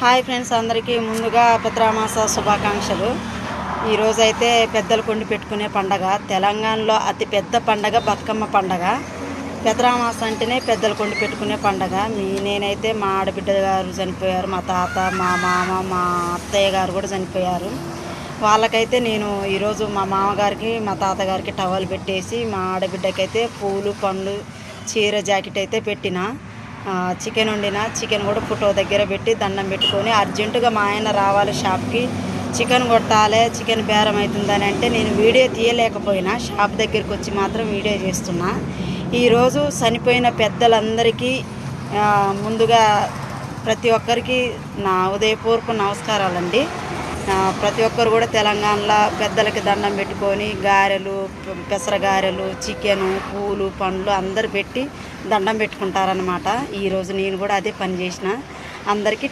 Hi friends, అందరికీ ముందుగా పితృమాస శుభాకాంక్షలు. ఈరోజైతే పెద్దలు కొండి పెట్టుకునే పండగ. తెలంగాణలో అతి పెద్ద పండగ బతుకమ్మ పండగ. పితృమాస అంటేనే పెద్దలు కొండి పెట్టుకునే పండగ. నేనైతే మా ఆడబిడ్డ గారు చనిపోయారు, మా తాత, మా మామ, మా అత్తయ్య గారు కూడా చనిపోయారు. వాళ్ళకైతే నేను ఈరోజు మా మామగారికి, మా తాతగారికి టవల్ పెట్టేసి, మా ఆడబిడ్డకైతే పూలు, పండ్లు, చీర, జాకెట్ అయితే పెట్టిన. చికెన్ వండిన. చికెన్ కూడా ఫోటో దగ్గర పెట్టి దండం పెట్టుకొని అర్జెంటుగా మా ఆయన రావాలి షాప్కి, చికెన్ కొట్టాలి, చికెన్ బేరం అవుతుందని అంటే నేను వీడియో తీయలేకపోయినా షాప్ దగ్గరికి వచ్చి మాత్రం వీడియో చేస్తున్నా. ఈరోజు చనిపోయిన పెద్దలందరికీ ముందుగా ప్రతి ఒక్కరికి నా ఉదయపూర్వక నమస్కారాలండి. ప్రతి ఒక్కరు కూడా తెలంగాణలో పెద్దలకి దండం పెట్టుకొని గారెలు, పెసరగారెలు, చికెను, పూలు, పండ్లు అందరు పెట్టి దండం పెట్టుకుంటారనమాట. ఈరోజు నేను కూడా అదే పని చేసిన. అందరికీ